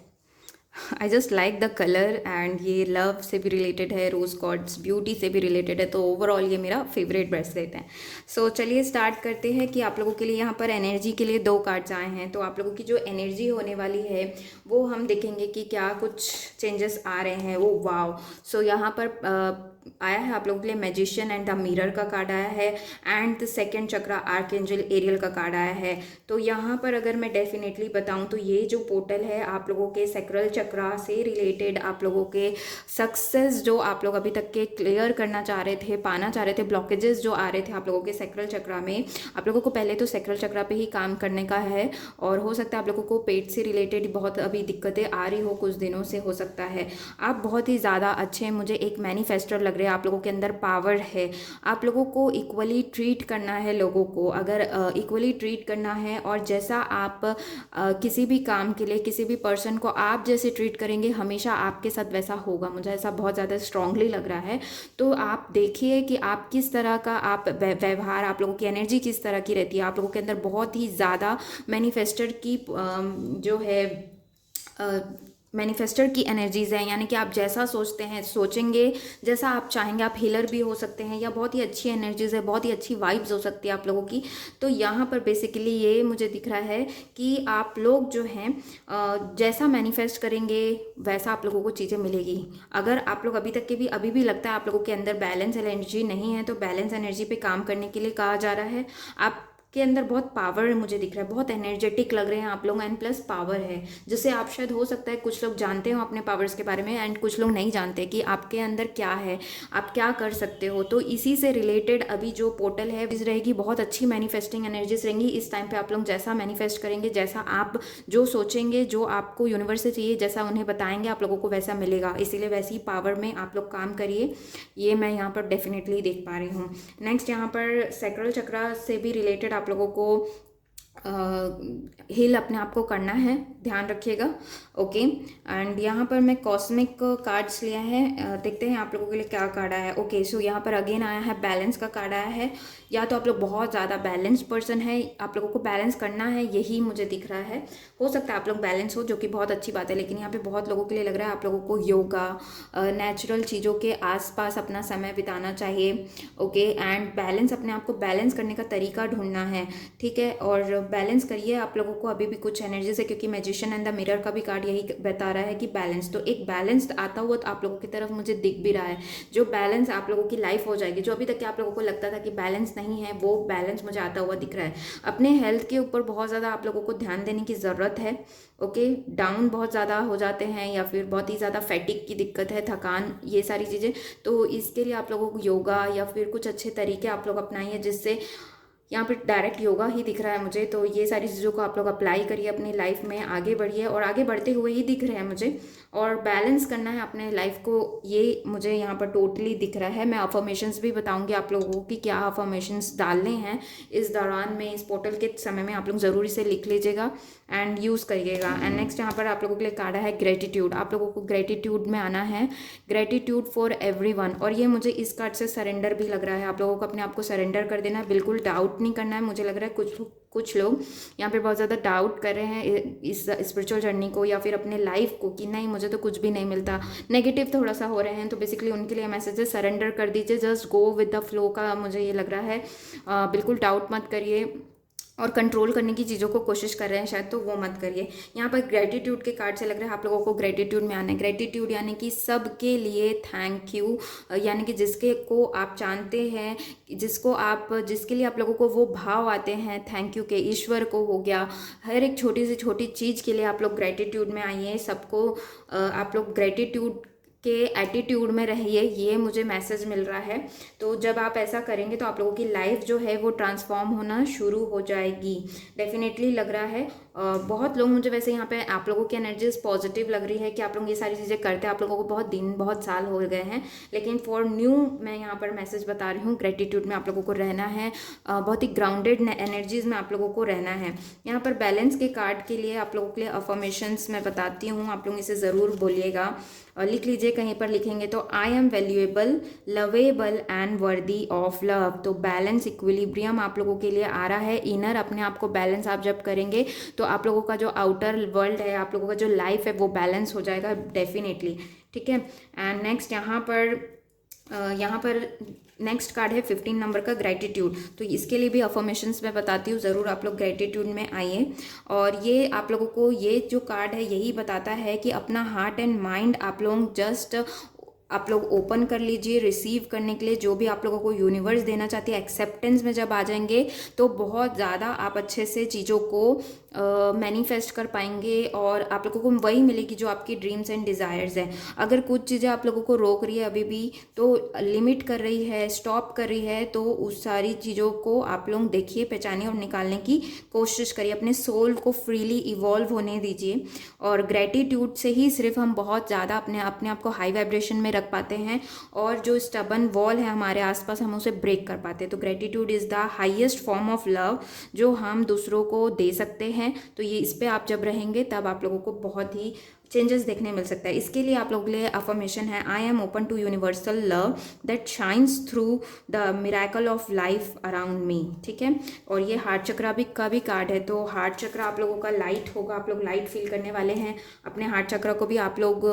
I just like the colour, and ये लव से भी रिलेटेड है, रोज कॉर्ड्स ब्यूटी से भी रिलेटेड है, तो ओवरऑल ये मेरा फेवरेट ब्रेसलेट है। सो चलिए स्टार्ट करते हैं कि आप लोगों के लिए यहाँ पर एनर्जी के लिए 2 कार्ड्स आए हैं। तो आप लोगों की जो एनर्जी होने वाली है वो हम देखेंगे कि क्या कुछ चेंजेस आ रहे हैं। वो वाव, सो यहाँ पर आया है आप लोगों के लिए मैजिशियन एंड द मिरर का कार्ड आया है, and the second chakra archangel Ariel का कार्ड आया है। तो यहाँ पर अगर मैं डेफिनेटली बताऊँ तो ये जो पोर्टल है आप लोगों के सैक्रल चक्रा से रिलेटेड, आप लोगों के सक्सेस जो आप लोग अभी तक के क्लियर करना चाह रहे थे, पाना चाह रहे थे, ब्लॉकेजेस जो आ रहे थे आप लोगों के सैक्रल चक्रा में, आप लोगों को पहले तो सैक्रल चक्रा पे ही काम करने का है। और हो सकता है आप लोगों को पेट से रिलेटेड बहुत अभी दिक्कतें आ रही हो, कुछ दिनों से हो सकता है। आप बहुत ही ज़्यादा अच्छे, मुझे एक मैनिफेस्टर लग रहे हैं, आप लोगों के अंदर पावर है। आप लोगों को इक्वली ट्रीट करना है लोगों को, अगर इक्वली ट्रीट करना है, और जैसा आप किसी भी काम के लिए किसी भी पर्सन को आप जैसे ट्रीट करेंगे हमेशा आपके साथ वैसा होगा, मुझे ऐसा बहुत ज़्यादा स्ट्रांगली लग रहा है। तो आप देखिए कि आप किस तरह का आप व्यवहार, आप लोगों की एनर्जी किस तरह की रहती है। आप लोगों के अंदर बहुत ही ज़्यादा मैनिफेस्टर की जो है मैनिफेस्टर की एनर्जीज़ हैं, यानी कि आप जैसा सोचते हैं, सोचेंगे जैसा आप चाहेंगे। आप हीलर भी हो सकते हैं, या बहुत ही अच्छी एनर्जीज़ है, बहुत ही अच्छी वाइब्स हो सकती है आप लोगों की। तो यहाँ पर बेसिकली ये मुझे दिख रहा है कि आप लोग जो हैं जैसा मैनिफेस्ट करेंगे वैसा आप लोगों को चीज़ें मिलेगी। अगर आप लोग अभी भी लगता है आप लोगों के अंदर बैलेंस एनर्जी नहीं है, तो बैलेंस एनर्जी पे काम करने के लिए कहा जा रहा है। आप के अंदर बहुत पावर मुझे दिख रहा है, बहुत एनर्जेटिक लग रहे हैं आप लोग, एंड प्लस पावर है, जिससे आप शायद हो सकता है कुछ लोग जानते हो अपने पावर्स के बारे में एंड कुछ लोग नहीं जानते कि आपके अंदर क्या है, आप क्या कर सकते हो। तो इसी से रिलेटेड अभी जो पोर्टल है इस रहेगी, बहुत अच्छी मैनिफेस्टिंग एनर्जीज रहेंगी इस टाइम पे। आप लोग जैसा मैनिफेस्ट करेंगे, जैसा आप जो सोचेंगे, जो आपको यूनिवर्स से चाहिए, जैसा उन्हें बताएंगे आप लोगों को वैसा मिलेगा। इसीलिए वैसी पावर में आप लोग काम करिए, ये मैं यहाँ पर डेफिनेटली देख पा रही हूँ। नेक्स्ट यहाँ पर सैक्रल चक्रा से भी रिलेटेड आप लोगों को हील अपने आप को करना है, ध्यान रखिएगा। ओके, एंड यहाँ पर मैं कॉस्मिक कार्ड्स लिया है, देखते हैं आप लोगों के लिए क्या कार्ड आया है। ओके, सो यहाँ पर अगेन आया है बैलेंस का कार्ड आया है। या तो आप लोग बहुत ज़्यादा बैलेंस्ड पर्सन है, आप लोगों को बैलेंस करना है, यही मुझे दिख रहा है। हो सकता है आप लोग बैलेंस हो, जो कि बहुत अच्छी बात है, लेकिन यहाँ पे बहुत लोगों के लिए लग रहा है आप लोगों को योगा, नेचुरल चीज़ों के आसपास अपना समय बिताना चाहिए। ओके, एंड बैलेंस, अपने आप को बैलेंस करने का तरीका ढूंढना है, ठीक है। और बैलेंस करिए आप लोगों को अभी भी कुछ एनर्जी से, क्योंकि मैजिशियन एंड द मिरर का भी कार्ड यही बता रहा है कि बैलेंस, तो एक बैलेंस्ड आता हुआ आप लोगों की तरफ मुझे दिख भी रहा है। जो बैलेंस आप लोगों की लाइफ हो जाएगी, जो अभी तक आप लोगों को लगता था कि बैलेंस नहीं है, वो बैलेंस मुझे आता हुआ दिख रहा है। अपने हेल्थ के ऊपर बहुत ज़्यादा आप लोगों को ध्यान देने की ज़रूरत है। ओके, डाउन बहुत ज़्यादा हो जाते हैं या फिर बहुत ही ज़्यादा फैटिक की दिक्कत है, थकान, ये सारी चीज़ें, तो इसके लिए आप लोगों को योगा या फिर कुछ अच्छे तरीके आप लोग अपनाइए, जिससे यहाँ पर डायरेक्ट योगा ही दिख रहा है मुझे। तो ये सारी चीज़ों को आप लोग अप्लाई करिए अपनी लाइफ में, आगे बढ़िए, और आगे बढ़ते हुए ही दिख रहे हैं मुझे। और बैलेंस करना है अपने लाइफ को, ये मुझे यहाँ पर टोटली दिख रहा है। मैं अफर्मेशंस भी बताऊंगी आप लोगों को कि क्या अफर्मेशंस डालने हैं इस दौरान में, इस पोर्टल के समय में। आप लोग ज़रूरी से लिख लीजिएगा एंड यूज़ करिएगा। एंड नेक्स्ट यहाँ पर आप लोगों के लिए कार्ड है ग्रेटिट्यूड। आप लोगों को ग्रेटिट्यूड में आना है, ग्रेटिट्यूड फॉर एवरीवन। और ये मुझे इस कार्ड से सरेंडर भी लग रहा है, आप लोगों को अपने आप को सरेंडर कर देना है, बिल्कुल डाउट नहीं करना है। मुझे लग रहा है कुछ लोग यहाँ पे बहुत ज़्यादा डाउट कर रहे हैं इस स्पिरिचुअल जर्नी को या फिर अपने लाइफ को, कि नहीं मुझे तो कुछ भी नहीं मिलता, नेगेटिव थोड़ा सा हो रहे हैं। तो बेसिकली उनके लिए मैसेज है सरेंडर कर दीजिए, just go with the flow का मुझे ये लग रहा है। बिल्कुल डाउट मत करिए, और कंट्रोल करने की चीज़ों को कोशिश कर रहे हैं शायद, तो वो मत करिए। यहाँ पर ग्रेटिट्यूड के कार्ड से लग रहा है आप लोगों को ग्रेटिट्यूड में आना है। ग्रेटिट्यूड यानी कि सबके लिए थैंक यू, यानी कि जिसके को आप जानते हैं, जिसके लिए आप लोगों को वो भाव आते हैं थैंक यू के, ईश्वर को हो गया, हर एक छोटी से छोटी चीज़ के लिए आप लोग ग्रेटिट्यूड में आइए। सबको आप लोग ग्रेटिट्यूड के एटीट्यूड में रहिए, ये मुझे मैसेज मिल रहा है। तो जब आप ऐसा करेंगे तो आप लोगों की लाइफ जो है वो ट्रांसफॉर्म होना शुरू हो जाएगी, डेफिनेटली लग रहा है। बहुत लोग मुझे वैसे यहाँ पे आप लोगों की एनर्जीज पॉजिटिव लग रही है कि आप लोग ये सारी चीज़ें करते हैं, आप लोगों को बहुत साल हो गए हैं, लेकिन फॉर न्यू मैं यहाँ पर मैसेज बता रही हूँ, ग्रेटिट्यूड में आप लोगों को रहना है, बहुत ही ग्राउंडेड एनर्जीज में आप लोगों को रहना है। यहाँ पर बैलेंस के कार्ड के लिए आप लोगों के लिए अफर्मेशंस मैं बताती हूँ, आप लोग इसे ज़रूर बोलिएगा और लिख लीजिए, कहीं पर लिखेंगे तो I am valuable, lovable and worthy of love. तो बैलेंस, इक्विलिब्रियम आप लोगों के लिए आ रहा है। इनर अपने आप को बैलेंस आप जब करेंगे तो आप लोगों का जो आउटर वर्ल्ड है, आप लोगों का जो लाइफ है वो बैलेंस हो जाएगा डेफिनेटली, ठीक है। एंड नेक्स्ट यहाँ पर नेक्स्ट कार्ड है 15 नंबर का ग्रेटिट्यूड। तो इसके लिए भी अफर्मेशंस मैं बताती हूँ, ज़रूर आप लोग ग्रेटिट्यूड में आइए। और ये आप लोगों को ये जो कार्ड है यही बताता है कि अपना हार्ट एंड माइंड आप लोग आप लोग ओपन कर लीजिए रिसीव करने के लिए, जो भी आप लोगों को यूनिवर्स देना चाहती है। एक्सेप्टेंस में जब आ जाएंगे तो बहुत ज़्यादा आप अच्छे से चीज़ों को मैनिफेस्ट कर पाएंगे और आप लोगों को वही मिलेगी जो आपकी ड्रीम्स एंड डिज़ायर्स हैं। अगर कुछ चीज़ें आप लोगों को रोक रही है अभी भी, तो लिमिट कर रही है, स्टॉप कर रही है, तो उस सारी चीज़ों को आप लोग देखिए, पहचानिए और निकालने की कोशिश करिए। अपने सोल को फ्रीली इवॉल्व होने दीजिए। और ग्रेटिट्यूड से ही सिर्फ हम बहुत ज़्यादा अपने आप को हाई वाइब्रेशन में रख पाते हैं, और जो स्टबन वॉल है हमारे आसपास हम उसे ब्रेक कर पाते हैं। तो gratitude is the highest form of love जो हम दूसरों को दे सकते हैं। तो ये इस पे आप जब रहेंगे तब आप लोगों को बहुत ही चेंजेस देखने मिल सकता है। इसके लिए आप लोगों के लिए अफर्मेशन है, I am open to universal love that shines through the miracle of life around me, ठीक है। और ये हार्ट चक्रा का भी कार्ड है। तो हार्ट चक्रा आप लोगों का लाइट होगा, आप लोग लाइट फील करने वाले हैं। अपने हार्ट चक्रा को भी आप लोग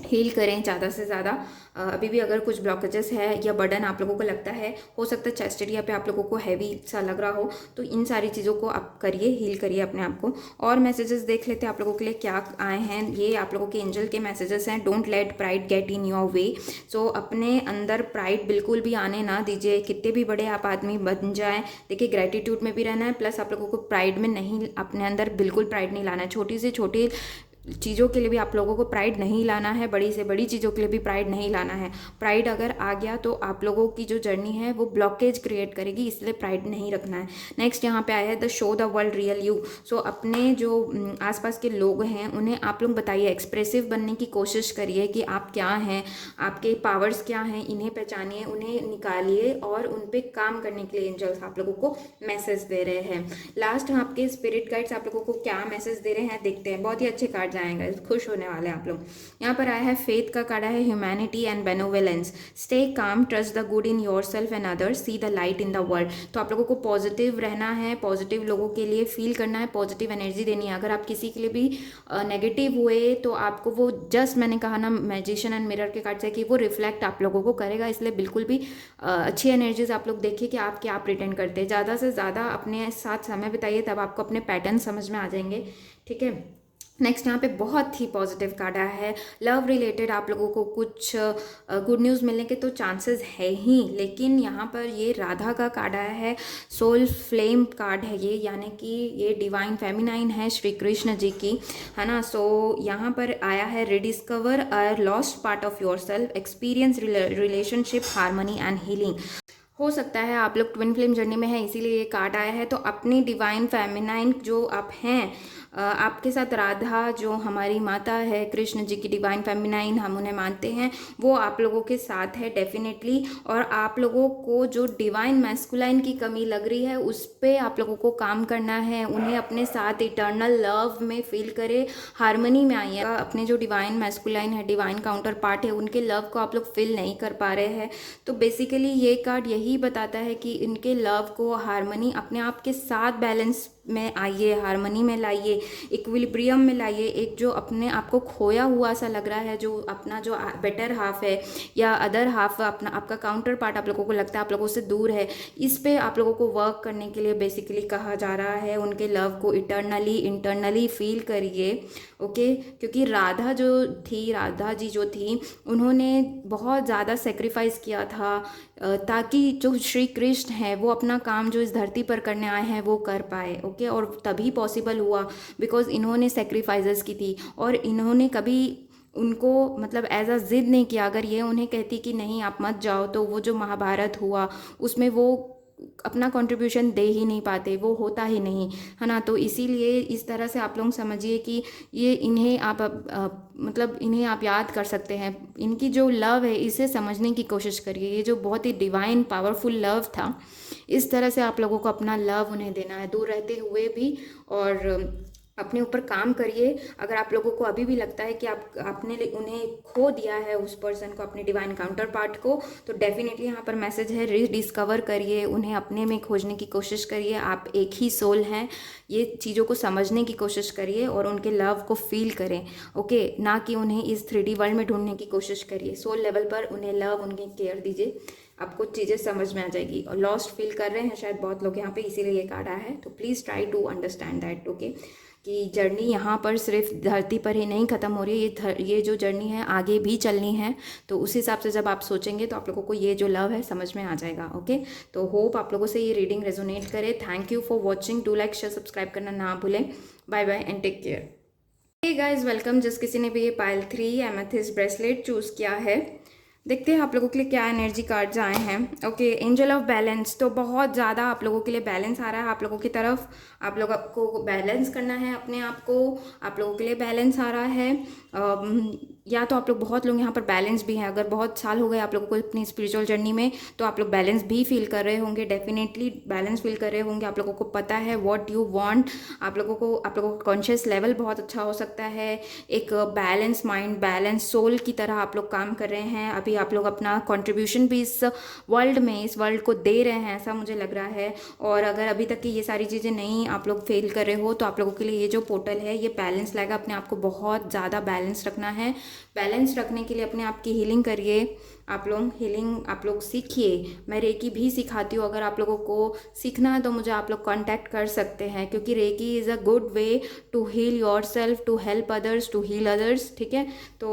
हील करें ज़्यादा से ज़्यादा। अभी भी अगर कुछ ब्लॉकेजेस है या बर्डन आप लोगों को लगता है, हो सकता है चेस्ट एरिया पे आप लोगों को हैवी सा लग रहा हो, तो इन सारी चीज़ों को आप करिए, हील करिए अपने आप को। और मैसेजेस देख लेते हैं आप लोगों के लिए क्या आए हैं। ये आप लोगों के एंजल के मैसेजेस हैं। Don't let pride get in your way. So अपने अंदर प्राइड बिल्कुल भी आने ना दीजिए, कितने भी बड़े आप आदमी बन जाएं। देखिए ग्रेटिट्यूड में भी रहना है, प्लस आप लोगों को प्राइड में नहीं, अपने अंदर बिल्कुल प्राइड नहीं लाना है। छोटी से छोटी चीज़ों के लिए भी आप लोगों को प्राइड नहीं लाना है, बड़ी से बड़ी चीज़ों के लिए भी प्राइड नहीं लाना है। प्राइड अगर आ गया तो आप लोगों की जो जर्नी है वो ब्लॉकेज क्रिएट करेगी, इसलिए प्राइड नहीं रखना है। नेक्स्ट यहाँ पे आया है the show the world real you. So अपने जो आसपास के लोग हैं उन्हें आप लोग बताइए, एक्सप्रेसिव बनने की कोशिश करिए कि आप क्या हैं, आपके पावर्स क्या हैं, इन्हें पहचानिए, उन्हें निकालिए और उन पर काम करने के लिए एंजल्स आप लोगों को मैसेज दे रहे हैं। लास्ट आपके स्पिरिट गाइड्स आप लोगों को क्या मैसेज दे रहे हैं देखते हैं। बहुत ही अच्छे कार्ड आएगा, खुश होने वाले हैं आप लोग। यहाँ पर आया है फेथ का कार्ड है, humanity and benevolence. Stay calm, trust the good in yourself and others, see the light in the world. तो आप लोगों को पॉजिटिव रहना है, पॉजिटिव लोगों के लिए फील करना है, पॉजिटिव एनर्जी देनी है। अगर आप किसी के लिए भी नेगेटिव हुए तो आपको वो जस्ट, मैंने कहा ना मैजिशियन एंड मिरर के कार्ड से, कि वो रिफ्लेक्ट आप लोगों को करेगा। इसलिए बिल्कुल भी अच्छी एनर्जीज आप लोग देखिए कि आप क्या प्रिटेंड करते हैं। ज़्यादा से ज़्यादा अपने साथ समय बिताइए, तब आपको अपने पैटर्न समझ में आ जाएंगे, ठीक है। नेक्स्ट यहाँ पे बहुत ही पॉजिटिव कार्ड आया है। लव रिलेटेड आप लोगों को कुछ गुड न्यूज़ मिलने के तो चांसेस है ही, लेकिन यहाँ पर ये राधा का कार्ड आया है। सोल फ्लेम कार्ड है ये, यानी कि ये डिवाइन फेमिनाइन है, श्री कृष्ण जी की, है ना। सो यहाँ पर आया है rediscover a lost part of your self, experience relationship harmony and healing. हो सकता है आप लोग ट्विन फ्लेम जर्नी में है, इसीलिए ये कार्ड आया है। तो अपनी डिवाइन फेमिनाइन जो आप हैं, आपके साथ राधा जो हमारी माता है, कृष्ण जी की डिवाइन फेमिनाइन हम उन्हें मानते हैं, वो आप लोगों के साथ है डेफिनेटली। और आप लोगों को जो डिवाइन मैस्कुलाइन की कमी लग रही है उस पर आप लोगों को काम करना है। उन्हें अपने साथ इटर्नल लव में फील करे, हार्मनी में आइए। अपने जो डिवाइन मैस्कुलाइन है, डिवाइन काउंटर पार्ट है, उनके लव को आप लोग फील नहीं कर पा रहे हैं। तो बेसिकली ये कार्ड यही बताता है कि इनके लव को, हार्मनी, अपने आप के साथ बैलेंस में आइए, हार्मनी में लाइए, इक्विलिब्रियम में लाइए। एक जो अपने आप को खोया हुआ सा लग रहा है, जो अपना जो बेटर हाफ है या अदर हाफ, अपना आपका काउंटर पार्ट आप लोगों को लगता है आप लोगों से दूर है, इस पे आप लोगों को वर्क करने के लिए बेसिकली कहा जा रहा है। उनके लव को इटर्नली इंटरनली फील करिए, ओके। क्योंकि राधा जो थी, राधा जी जो थी, उन्होंने बहुत ज़्यादा सेक्रीफाइस किया था ताकि जो श्री कृष्ण है वो अपना काम जो इस धरती पर करने आए हैं वो कर पाए, ओके। और तभी पॉसिबल हुआ बिकॉज इन्होंने सेक्रीफाइसेस की थी, और इन्होंने कभी उनको मतलब एज अ जिद नहीं किया। अगर ये उन्हें कहती कि नहीं आप मत जाओ, तो वो जो महाभारत हुआ उसमें वो अपना कंट्रीब्यूशन दे ही नहीं पाते, वो होता ही नहीं, है ना। तो इसीलिए इस तरह से आप लोग समझिए कि ये इन्हें आप मतलब इन्हें आप याद कर सकते हैं। इनकी जो लव है इसे समझने की कोशिश करिए। ये जो बहुत ही डिवाइन पावरफुल लव था, इस तरह से आप लोगों को अपना लव उन्हें देना है, दूर रहते हुए भी। और अपने ऊपर काम करिए। अगर आप लोगों को अभी भी लगता है कि आपने उन्हें खो दिया है, उस पर्सन को, अपने डिवाइन काउंटर पार्ट को, तो डेफिनेटली यहाँ पर मैसेज है, रिडिस्कवर करिए, उन्हें अपने में खोजने की कोशिश करिए। आप एक ही सोल हैं, ये चीज़ों को समझने की कोशिश करिए और उनके लव को फील करें, ओके। ना कि उन्हें इस 3D वर्ल्ड में ढूंढने की कोशिश करिए। सोल लेवल पर उन्हें लव, उनकी केयर दीजिए, आपको चीज़ें समझ में आ जाएगी। और लॉस्ट फील कर रहे हैं शायद बहुत लोग यहाँ पे, इसीलिए ये कार्ड आया है। तो please try to understand that, okay, कि जर्नी यहाँ पर सिर्फ धरती पर ही नहीं ख़त्म हो रही है, ये जो जर्नी है आगे भी चलनी है। तो उस हिसाब से जब आप सोचेंगे तो आप लोगों को ये जो लव है समझ में आ जाएगा, ओके। तो होप आप लोगों से ये रीडिंग रेजोनेट करे। Thank you for watching. Do like, share, subscribe करना ना भूलें। Bye bye and take care. Hey guys, welcome. जिस किसी ने भी ये पायल 3 एमेथिस्ट ब्रेसलेट चूज़ किया है, देखते हैं आप लोगों के लिए क्या एनर्जी कार्ड्स आए हैं, ओके। एंजल ऑफ बैलेंस, तो बहुत ज़्यादा आप लोगों के लिए बैलेंस आ रहा है, आप लोगों की तरफ। आप लोगों को बैलेंस करना है अपने आप को, आप लोगों के लिए बैलेंस आ रहा है। या तो आप लोग, बहुत लोग यहाँ पर बैलेंस भी हैं। अगर बहुत साल हो गए आप लोगों को अपनी स्पिरिचुअल जर्नी में, तो आप लोग बैलेंस भी फील कर रहे होंगे, डेफिनेटली बैलेंस फील कर रहे होंगे। आप लोगों को पता है व्हाट यू वांट। आप लोगों का कॉन्शियस लेवल बहुत अच्छा हो सकता है। एक बैलेंस माइंड, बैलेंस सोल की तरह आप लोग काम कर रहे हैं। अभी अभी आप लोग अपना कंट्रीब्यूशन भी इस वर्ल्ड में, इस वर्ल्ड को दे रहे हैं, ऐसा मुझे लग रहा है। और अगर अभी तक की ये सारी चीज़ें नहीं आप लोग फेल कर रहे हो तो आप लोगों के लिए ये जो पोर्टल है ये बैलेंस लाएगा। अपने आप को बहुत ज़्यादा बैलेंस रखना है। बैलेंस रखने के लिए अपने आप की हीलिंग करिए। आप लोग हीलिंग आप लोग सीखिए। मैं रेकी भी सिखाती हूँ, अगर आप लोगों को सीखना है तो मुझे आप लोग कांटेक्ट कर सकते हैं, क्योंकि reiki is a good way to heal yourself, to help others, to heal others, ठीक है। तो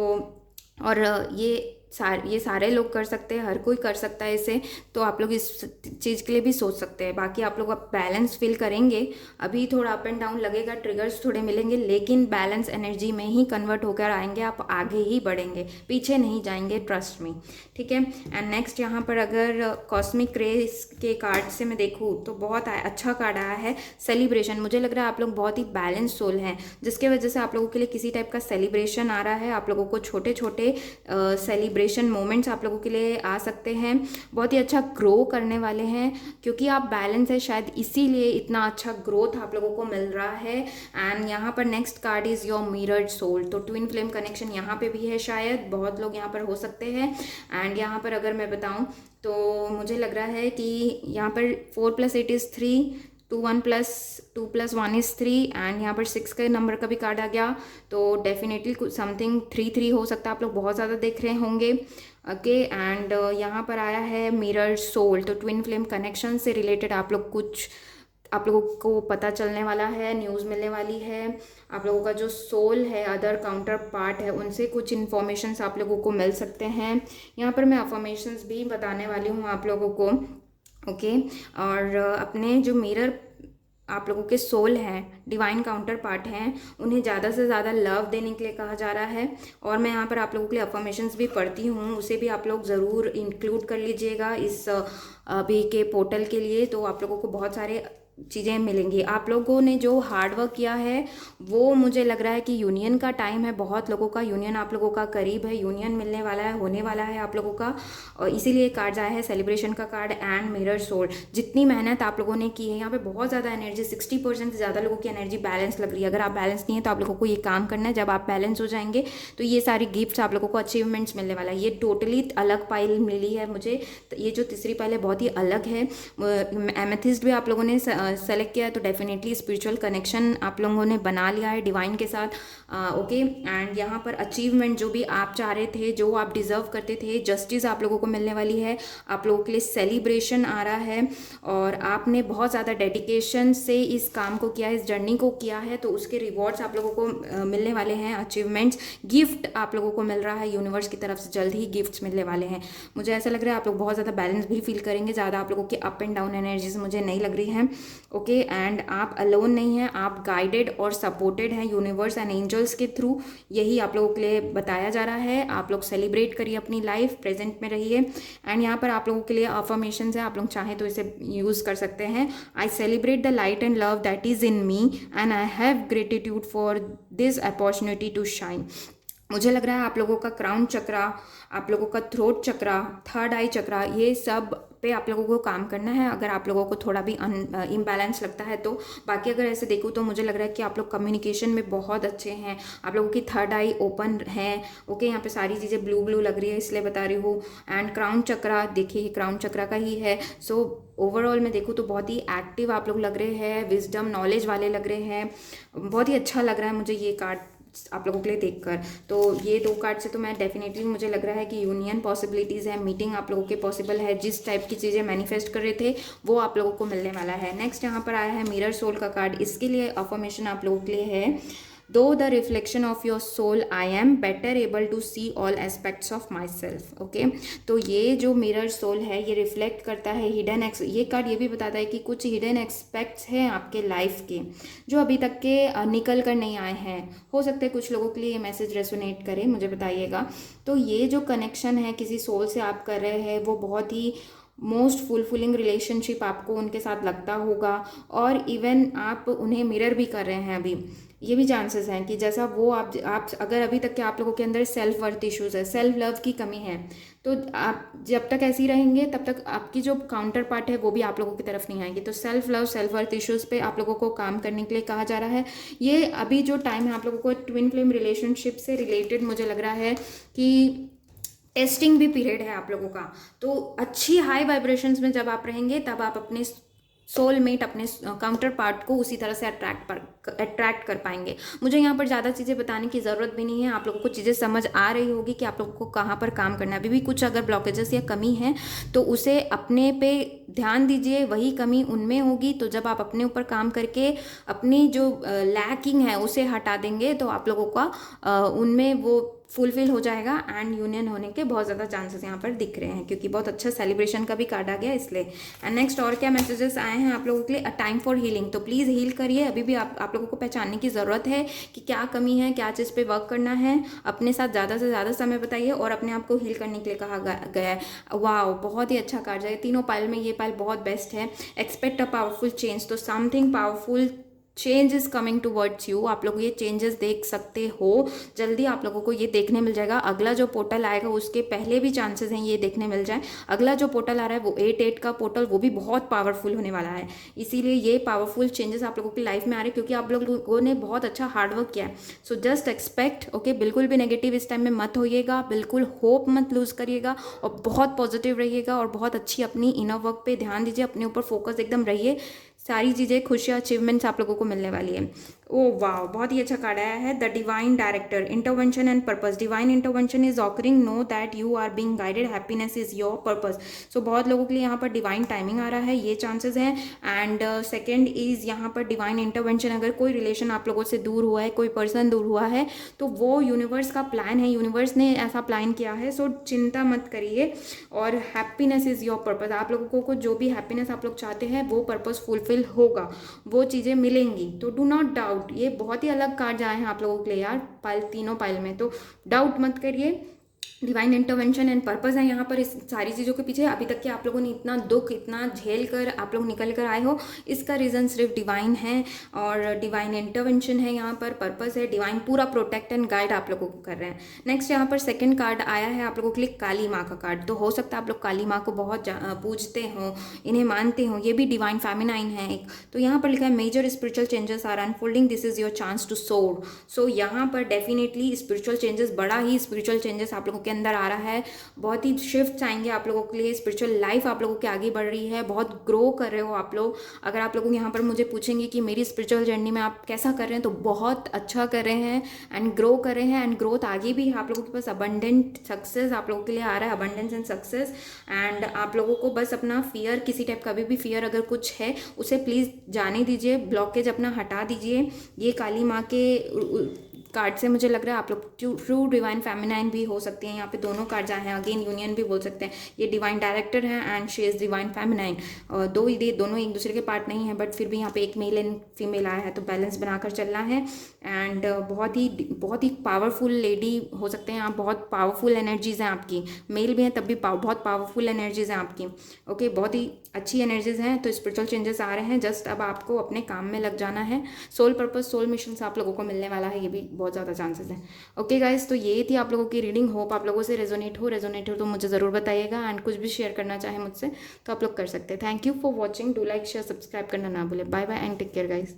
और ये सारे लोग कर सकते हैं, हर कोई कर सकता है इसे। तो आप लोग इस चीज़ के लिए भी सोच सकते हैं। बाकी आप लोग अब बैलेंस फील करेंगे, अभी थोड़ा अप एंड डाउन लगेगा, ट्रिगर्स थोड़े मिलेंगे, लेकिन बैलेंस एनर्जी में ही कन्वर्ट होकर आएंगे। आप आगे ही बढ़ेंगे, पीछे नहीं जाएंगे, ट्रस्ट में, ठीक है। एंड नेक्स्ट यहाँ पर अगर कॉस्मिक रेस के कार्ड से मैं देखूँ तो बहुत अच्छा कार्ड आया है, सेलिब्रेशन। मुझे लग रहा है आप लोग बहुत ही बैलेंस सोल हैं, जिसके वजह से आप लोगों के लिए किसी टाइप का सेलिब्रेशन आ रहा है। आप लोगों को छोटे छोटे सेलिब्रेशन मोमेंट्स आप लोगों के लिए आ सकते हैं। बहुत ही अच्छा ग्रो करने वाले हैं, क्योंकि आप बैलेंस है, शायद इसीलिए इतना अच्छा ग्रोथ आप लोगों को मिल रहा है। एंड यहाँ पर next card is your mirrored soul. तो ट्विन फ्लेम कनेक्शन यहाँ पे भी है, शायद बहुत लोग यहाँ पर हो सकते हैं। एंड यहाँ पर अगर मैं बताऊँ तो मुझे लग रहा है कि यहाँ पर 4+8 इज़ 3, 2+1 इज़ 3, एंड यहाँ पर 6 के नंबर का भी कार्ड आ गया। तो डेफिनेटली कुछ समथिंग 3 हो सकता है, आप लोग बहुत ज़्यादा देख रहे होंगे, ओके। एंड यहाँ पर आया है मिरर सोल। तो ट्विन फ्लेम कनेक्शन से रिलेटेड आप लोगों को पता चलने वाला है, न्यूज़ मिलने वाली है। आप लोगों का जो सोल है, अदर काउंटर पार्ट है, उनसे कुछ इन्फॉर्मेशंस आप लोगों को मिल सकते हैं। यहाँ पर मैं अफर्मेशंस भी बताने वाली हूँ आप लोगों को, ओके। और अपने जो मिरर आप लोगों के सोल हैं, डिवाइन काउंटर पार्ट हैं, उन्हें ज़्यादा से ज़्यादा लव देने के लिए कहा जा रहा है। और मैं यहाँ पर आप लोगों के लिए अफर्मेशंस भी पढ़ती हूँ, उसे भी आप लोग ज़रूर इंक्लूड कर लीजिएगा इस अभी के पोर्टल के लिए। तो आप लोगों को बहुत सारे चीज़ें मिलेंगी। आप लोगों ने जो हार्ड वर्क किया है वो मुझे लग रहा है कि यूनियन का टाइम है, बहुत लोगों का यूनियन आप लोगों का करीब है, यूनियन मिलने वाला है, होने वाला है आप लोगों का। और इसीलिए कार्ड आया है सेलिब्रेशन का कार्ड एंड मिरर सोल। जितनी मेहनत आप लोगों ने की है, यहाँ पे बहुत ज़्यादा एनर्जी, 60% से ज़्यादा लोगों की एनर्जी बैलेंस लग रही है। अगर आप बैलेंस नहीं है तो आप लोगों को ये काम करना है। जब आप बैलेंस हो जाएंगे तो ये सारी गिफ्ट्स आप लोगों को, अचीवमेंट्स मिलने वाला है। ये टोटली अलग पाइल मिली है मुझे, तो ये जो तीसरी पाइल है बहुत ही अलग है। एमेथिस्ट भी आप लोगों ने सेलेक्ट किया है, तो डेफिनेटली स्पिरिचुअल कनेक्शन आप लोगों ने बना लिया है डिवाइन के साथ, ओके। एंड यहाँ पर अचीवमेंट जो भी आप चाह रहे थे, जो आप डिजर्व करते थे, जस्टिस आप लोगों को मिलने वाली है। आप लोगों के लिए सेलिब्रेशन आ रहा है, और आपने बहुत ज़्यादा डेडिकेशन से इस काम को किया है, इस जर्नी को किया है, तो उसके रिवॉर्ड्स आप लोगों को मिलने वाले हैं, अचीवमेंट्स, गिफ्ट आप लोगों को मिल रहा है यूनिवर्स की तरफ से, जल्द ही गिफ्ट्स मिलने वाले हैं। मुझे ऐसा लग रहा है आप लोग बहुत ज़्यादा बैलेंस भी फील करेंगे, ज़्यादा आप लोगों की अप एंड डाउन एनर्जीज मुझे नहीं लग रही हैं, ओके। एंड आप अलोन नहीं हैं, आप गाइडेड और सपोर्टेड हैं यूनिवर्स एंड एंजल्स के थ्रू, यही आप लोगों के लिए बताया जा रहा है। आप लोग सेलिब्रेट करिए अपनी लाइफ, प्रेजेंट में रहिए। एंड यहाँ पर आप लोगों के लिए अफर्मेशंस है, आप लोग चाहें तो इसे यूज़ कर सकते हैं। I celebrate the light and love that is in me and I have gratitude for this opportunity to shine. मुझे लग रहा है आप लोगों का क्राउन चक्रा, आप लोगों का थ्रोट चक्रा, थर्ड आई चक्रा, ये सब पे आप लोगों को काम करना है, अगर आप लोगों को थोड़ा भी इम्बैलेंस लगता है तो। बाकी अगर ऐसे देखूँ तो मुझे लग रहा है कि आप लोग कम्युनिकेशन में बहुत अच्छे हैं, आप लोगों की थर्ड आई ओपन है, ओके। यहाँ पे सारी चीज़ें ब्लू ब्लू लग रही है, इसलिए बता रही हूँ। एंड क्राउन चक्रा, देखिए क्राउन चक्रा का ही है। सो ओवरऑल मैं देखूँ तो बहुत ही एक्टिव आप लोग लग रहे हैं, विजडम नॉलेज वाले लग रहे हैं, बहुत ही अच्छा लग रहा है मुझे ये कार्ड आप लोगों के लिए देखकर। तो ये 2 कार्ड से तो मैं डेफिनेटली, मुझे लग रहा है कि यूनियन पॉसिबिलिटीज़ है, मीटिंग आप लोगों के पॉसिबल है, जिस टाइप की चीज़ें मैनिफेस्ट कर रहे थे वो आप लोगों को मिलने वाला है। नेक्स्ट यहाँ पर आया है मिरर सोल का कार्ड। इसके लिए अफर्मेशन आप लोगों के लिए है, through the reflection of your soul I am better able to see all aspects of myself, okay. तो ये जो मिरर सोल है ये रिफ्लेक्ट करता है हिडन ये कार्ड ये भी बताता है कि कुछ हिडन एक्सपेक्ट्स हैं आपके लाइफ के, जो अभी तक के निकल कर नहीं आए हैं। हो सकता है कुछ लोगों के लिए ये मैसेज रेसोनेट करे, मुझे बताइएगा। तो ये जो कनेक्शन है किसी सोल से आप कर रहे हैं, वो बहुत ही मोस्ट फुलफिलिंग रिलेशनशिप आपको उनके साथ लगता होगा, और इवन आप उन्हें मिरर भी कर रहे हैं अभी। ये भी चांसेस हैं कि जैसा वो आप अगर अभी तक के आप लोगों के अंदर सेल्फ वर्थ इश्यूज़ है, सेल्फ लव की कमी है, तो आप जब तक ऐसे ही रहेंगे तब तक आपकी जो काउंटर पार्ट है वो भी आप लोगों की तरफ नहीं आएगी। तो self love, self worth issues पे आप लोगों को काम करने के लिए कहा जा रहा है। ये अभी जो टाइम है आप लोगों को ट्विन फ्लेम रिलेशनशिप से रिलेटेड मुझे लग रहा है कि टेस्टिंग भी पीरियड है आप लोगों का। तो अच्छी हाई वाइब्रेशंस में जब आप रहेंगे तब आप अपने सोलमेट, अपने काउंटर पार्ट को उसी तरह से अट्रैक्ट कर पाएंगे। मुझे यहाँ पर ज़्यादा चीज़ें बताने की ज़रूरत भी नहीं है, आप लोगों को चीज़ें समझ आ रही होगी कि आप लोगों को कहाँ पर काम करना है। अभी भी कुछ अगर ब्लॉकेजेस या कमी है तो उसे अपने पे ध्यान दीजिए, वही कमी उनमें होगी। तो जब आप अपने ऊपर काम करके अपनी जो लैकिंग है उसे हटा देंगे तो आप लोगों का उनमें वो फुलफिल हो जाएगा एंड यूनियन होने के बहुत ज़्यादा चांसेस यहाँ पर दिख रहे हैं, क्योंकि बहुत अच्छा सेलिब्रेशन का भी कार्ड आ गया इसलिए। एंड नेक्स्ट और क्या मैसेजेस आए हैं आप लोगों के लिए, अ टाइम फॉर हीलिंग। तो प्लीज़ हील करिए, अभी भी आप लोगों को पहचानने की ज़रूरत है कि क्या कमी है, क्या चीज़ पे वर्क करना है। अपने साथ ज़्यादा से ज़्यादा समय बताइए और अपने आप को हील करने के लिए कहा गया है। वाह, बहुत ही अच्छा कार्ड है। तीनों पाइल में ये पाइल बहुत बेस्ट है। एक्सपेक्ट अ पावरफुल चेंज, तो something powerful change is coming towards you. आप लोग ये चेंजेस देख सकते हो, जल्दी आप लोगों को ये देखने मिल जाएगा। अगला जो पोर्टल आएगा उसके पहले भी चांसेस हैं ये देखने मिल जाए। अगला जो पोर्टल आ रहा है वो 8-8 का पोर्टल, वो भी बहुत पावरफुल होने वाला है। इसीलिए ये पावरफुल चेंजेस आप लोगों की लाइफ में आ रहे हैं, क्योंकि आप लोगों ने बहुत अच्छा हार्डवर्क किया है। So just expect, okay. बिल्कुल भी नेगेटिव इस टाइम में मत होइएगा, बिल्कुल होप मत लूज करिएगा और बहुत पॉजिटिव रहिएगा और बहुत अच्छी अपनी इनर वर्क पे ध्यान दीजिए, अपने ऊपर फोकस एकदम रहिए। सारी चीज़ें, खुशियाँ, अचीवमेंट्स आप लोगों को मिलने वाली है। ओ वाह, बहुत ही अच्छा कार्ड आया है, the divine director, intervention and purpose. Divine intervention is occurring, know that you are being guided, happiness is your purpose. So बहुत लोगों के लिए यहाँ पर डिवाइन टाइमिंग आ रहा है, ये चांसेस हैं। एंड सेकेंड इज यहाँ पर डिवाइन इंटरवेंशन। अगर कोई रिलेशन आप लोगों से दूर हुआ है, कोई पर्सन दूर हुआ है, तो वो यूनिवर्स का प्लान है, यूनिवर्स ने ऐसा प्लान किया है। सो चिंता मत करिए। और हैप्पीनेस इज योर पर्पस, आप लोगों को जो भी हैप्पीनेस आप लोग चाहते हैं वो पर्पस फुलफिल होगा, वो चीज़ें मिलेंगी। तो डू नॉट डाउट। ये बहुत ही अलग कार्ड आए हैं आप लोगों के लिए यार, पाइल, तीनों पाइल में, तो डाउट मत करिए। डिवाइन इंटरवेंशन एंड पर्पस है यहाँ पर इस सारी चीज़ों के पीछे। अभी तक कि आप लोगों ने इतना दुख, इतना झेल कर आप लोग निकल कर आए हो, इसका रीज़न सिर्फ डिवाइन है और डिवाइन इंटरवेंशन है, यहाँ पर पर्पस है। डिवाइन पूरा प्रोटेक्ट एंड गाइड आप लोगों को कर रहे हैं। नेक्स्ट यहाँ पर सेकंड कार्ड आया है आप लोगों के लिए, काली माँ का कार्ड। तो हो सकता है आप लोग काली माँ को बहुत पूजते हो, इन्हें मानते हो, ये भी डिवाइन फेमिनाइन है एक। तो यहाँ पर लिखा है major spiritual changes are unfolding, this is your chance to soar. So यहाँ पर डेफिनेटली स्पिरिचुअल चेंजेस, बड़ा ही स्पिरिचुअल चेंजेस आप लोगों के अंदर आ रहा है। बहुत ही शिफ्ट आएंगे आप लोगों के लिए, स्पिरिचुअल लाइफ आप लोगों की आगे बढ़ रही है, बहुत ग्रो कर रहे हो आप लोग। अगर आप लोग यहाँ पर मुझे पूछेंगे कि मेरी स्पिरिचुअल जर्नी में आप कैसा कर रहे हैं, तो बहुत अच्छा कर रहे हैं एंड ग्रो कर रहे हैं। एंड ग्रोथ आगे भी आप लोगों के पास, अबंडेंट सक्सेस आप लोगों के लिए आ रहा है, अबंडेंस एंड सक्सेस। एंड आप लोगों को बस अपना फियर, किसी टाइप का भी फियर अगर कुछ है उसे प्लीज़ जाने दीजिए, ब्लॉकेज अपना हटा दीजिए। ये काली माँ के कार्ड से मुझे लग रहा है आप लोग ट्रू डिवाइन फेमिनाइन भी हो सकती हैं। यहाँ पे दोनों कार्ड्स आए हैं, अगेन यूनियन भी बोल सकते हैं। ये डिवाइन डायरेक्टर है and she is divine feminine. दो ये दोनों एक दूसरे के पार्ट नहीं है, बट फिर भी यहाँ पे एक मेल एंड फीमेल आया है, तो बैलेंस बनाकर चलना है। एंड बहुत ही पावरफुल लेडी हो सकते हैं आप, बहुत पावरफुल एनर्जीज़ हैं आपकी, मेल भी हैं तब भी बहुत पावरफुल एनर्जीज़ हैं आपकी। ओके, बहुत ही अच्छी एनर्जीज़ हैं। तो स्पिरिचुअल चेंजेस आ रहे हैं, जस्ट अब आपको अपने काम में लग जाना है। सोल पर्पस, सोल मिशन से आप लोगों को मिलने वाला है, ये भी बहुत ज़्यादा चांसेस हैं। ओके गाइस, तो ये थी आप लोगों की रीडिंग। होप आप लोगों से रेजोनेट हो तो मुझे ज़रूर बताइएगा। एंड कुछ भी शेयर करना चाहे मुझसे तो आप लोग कर सकते हैं। Thank you for watching, do like share subscribe करना ना भूलें। Bye bye and take care guys.